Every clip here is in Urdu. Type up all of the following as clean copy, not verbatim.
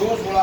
2:16,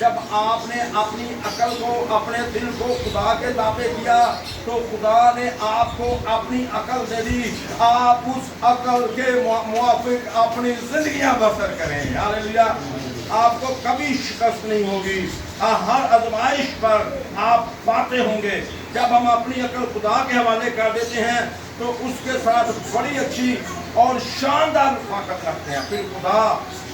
جب آپ نے اپنی عقل کو اپنے دل کو خدا کے تابع کیا تو خدا نے آپ کو اپنی عقل دے دی. آپ اس عقل کے موافق اپنی زندگیاں بسر کریں. ہاللیلویا. آپ کو کبھی شکست نہیں ہوگی. ہر آزمائش پر آپ فاتح ہوں گے. جب ہم اپنی عقل خدا کے حوالے کر دیتے ہیں تو اس کے ساتھ بڑی اچھی اور شاندار رفاقت رکھتے ہیں. پھر خدا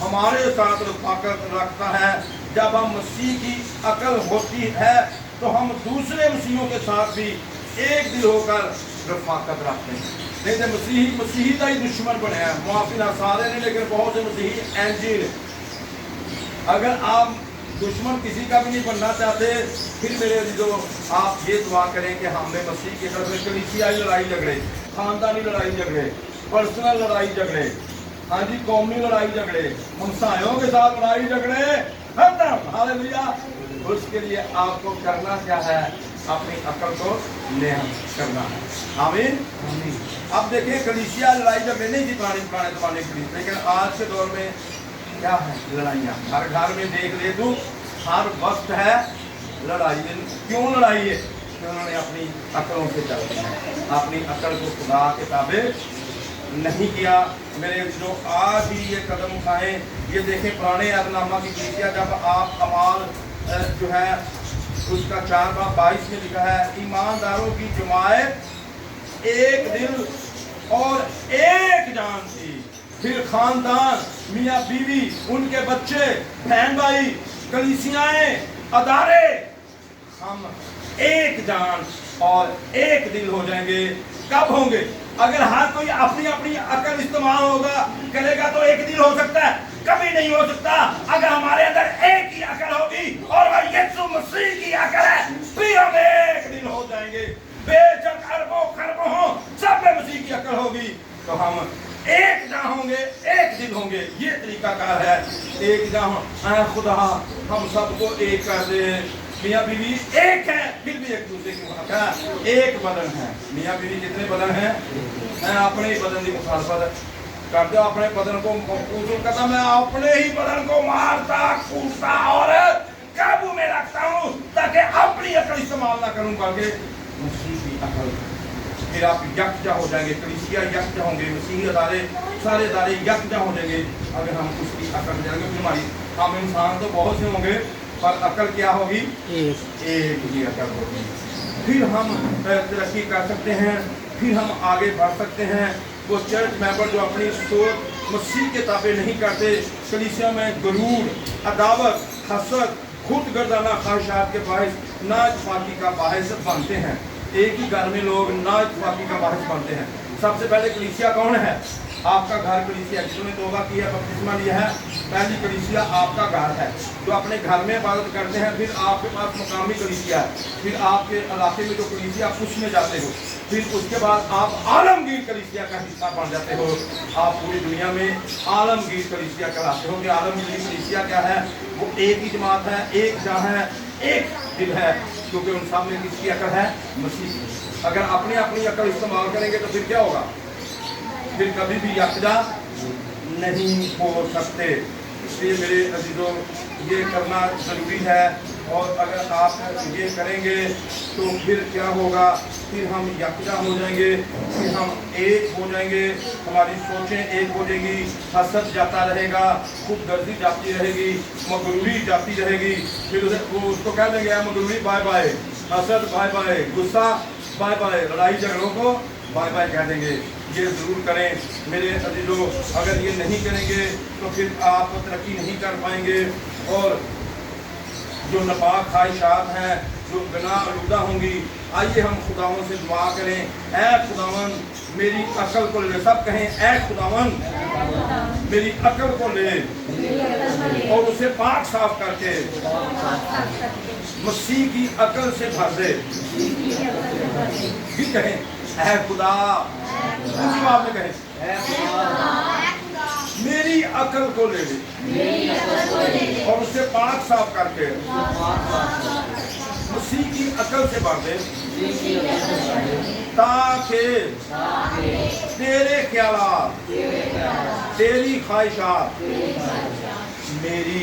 ہمارے ساتھ رفاقت رکھتا ہے. جب ہم مسیح کی عقل ہوتی ہے تو ہم دوسرے مسیحوں کے ساتھ بھی ایک دل ہو کر رفاقت رکھتے ہیں. نہیں تو مسیحی کا ہی دشمن بنے ہیں. معافی نہ سارے نہیں لیکن بہت سے مسیحی انجیل. اگر آپ دشمن کسی کا بھی نہیں بننا چاہتے پھر میرے جو آپ یہ دعا کریں کہ ہم نے مسیح کی طرف سے کلیسیائی لڑائی جھگڑے, خاندانی لڑائی جھگڑے, پرسنل لڑائی جھگڑے, ہاں جی قومی لڑائی جھگڑے, ہمسایوں کے ساتھ لڑائی جھگڑے ختم. ہاللیلویا. اس کے لیے آپ کو کرنا کیا ہے؟ اپنی عقل کو نعم کرنا ہے. آمین. اب دیکھیں کلیسیا لڑائی جھگڑے نہیں تھی پرانے زمانے کی, لیکن آج کے دور میں کیا ہے؟ لڑائیاں ہر گھر میں دیکھ لے تو ہر وقت ہے لڑائی. کیوں لڑائی ہے؟ کہ انہوں نے اپنی عقلوں سے چلتے ہیں, اپنی عقل کو خدا کے تابع نہیں کیا. میرے جو آج ہی یہ قدم اٹھائیں, یہ دیکھیں پرانے عہد نامہ کی کلیسیا جب آپ اعمال جو ہے اس کا 4:22 میں لکھا ہے ایمانداروں کی جماعت ایک دل اور ایک جان تھی. پھر خاندان, میاں بیوی, ان کے بچے, بہن بھائی, کلیسیائیں, ادارے, ہم ایک جان اور ایک دل ہو جائیں گے. کب ہوں گے؟ اگر ہر کوئی اپنی اپنی عقل استعمال ہوگا کرے گا تو ایک دل ہو سکتا ہے؟ کبھی نہیں ہو سکتا. اگر ہمارے اندر ایک ہی عقل ہوگی اور وہ یسوع مسیح کی عقل ہے پھر ہم ایک دل ہو جائیں گے. بے شک اربوں خربوں ہوں سب میں مسیح کی عقل ہوگی تو ہم ایک جہاں ہوں گے, ایک دل ہوں گے. یہ طریقہ کار ہے. ایک جہاں اے خدا ہم سب کو ایک کر دے. میاں بیوی ایک ہے پھر بھی ایک دوسرے کی مخالفت. ایک بدن ہے. میاں بیوی کتنے بدن ہیں؟ میں اپنے ہی بدن کی مخالفت کرتے ہو. اپنے بدن کو قبول کرتا, میں اپنے ہی بدن کو مارتا کوستا اور قابو میں رکھتا ہوں تاکہ اپنی عقل استعمال نہ کروں بلکہ مسیح کی عقل. پھر آپ یکجا ہو جائیں گے. کلیسیا یکجا ہوں گے. مسیحی ادارے سارے ادارے یکجا ہو جائیں گے اگر ہم اس کی عقل میں جائیں گے. پھر ہماری ہم انسان تو بہت سے ہوں گے پر عقل کیا ہوگی؟ ایک ہی عقل ہوگی. پھر ہم ترقی کر سکتے ہیں. پھر ہم آگے بڑھ سکتے ہیں. وہ چرچ ممبر جو اپنی سوچ مسیح کے تابع نہیں کرتے, کلیسیا میں غرور, عداوت, حسد, خود گردانہ خواہشات کے باعث نااتفاقی کا باعث بنتے ہیں. ایک ہی گھر میں لوگ نااتفاقی کا باعث بنتے ہیں. سب سے پہلے کلیسیا کون ہے؟ آپ کا گھر کلیسیا. جس نے توبہ کی ہے, بپتسمہ لیا ہے, پہلی کلیسیا آپ کا گھر ہے جو اپنے گھر میں عبادت کرتے ہیں. پھر آپ کے پاس مقامی کلیسیا ہے. پھر آپ کے علاقے میں جو کلیسیا اس میں جاتے ہو. پھر اس کے بعد آپ عالمگیر کلیسیا کا حصہ بن جاتے ہو. آپ پوری دنیا میں عالمگیر کلیسیا کہلاتے ہو. کہ عالمگیر کلیسیا کیا ہے؟ وہ ایک ہی جماعت ہے, ایک جان ہے, ایک دل ہے, کیونکہ ان سب میں کس کی عقل ہے؟ مسیح کی. اگر اپنی اپنی عقل استعمال کریں گے تو پھر کیا ہوگا؟ پھر کبھی بھی یکجا نہیں ہو سکتے. اس لیے میرے عزیزوں یہ کرنا ضروری ہے. اور اگر آپ یہ کریں گے تو پھر کیا ہوگا؟ پھر ہم یکجا ہو جائیں گے. پھر ہم ایک ہو جائیں گے. ہماری سوچیں ایک ہو جائیں گی. حسد جاتا رہے گا, خود غرضی جاتی رہے گی, مغروری جاتی رہے گی. پھر وہ اس کو کہہ دیں گے مغروری بائے بائے, حسد بائے بائے, غصہ بائے بائے, لڑائی جھگڑوں کو بائے بائے کہہ دیں گے. یہ ضرور کریں میرے عزیزوں. اگر یہ نہیں کریں گے تو پھر آپ ترقی نہیں کر پائیں گے. اور جو ناپاک خواہشات ہیں جو گناہ آلودہ ہوں گی, آئیے ہم خداوند سے دعا کریں. اے خداوند میری عقل کو لے. سب کہیں اے خداوند میری عقل کو لے اور اسے پاک صاف کر کے مسیح کی عقل سے بھر دے. بھی کہیں اے خدا, اونچی بات میں کہیں اے خدا میری عقل کو لے لے اور اسے پاک صاف کر کے مسیح کی عقل سے بھر دے تاکہ تیرے خیالات, تیری خواہشات میری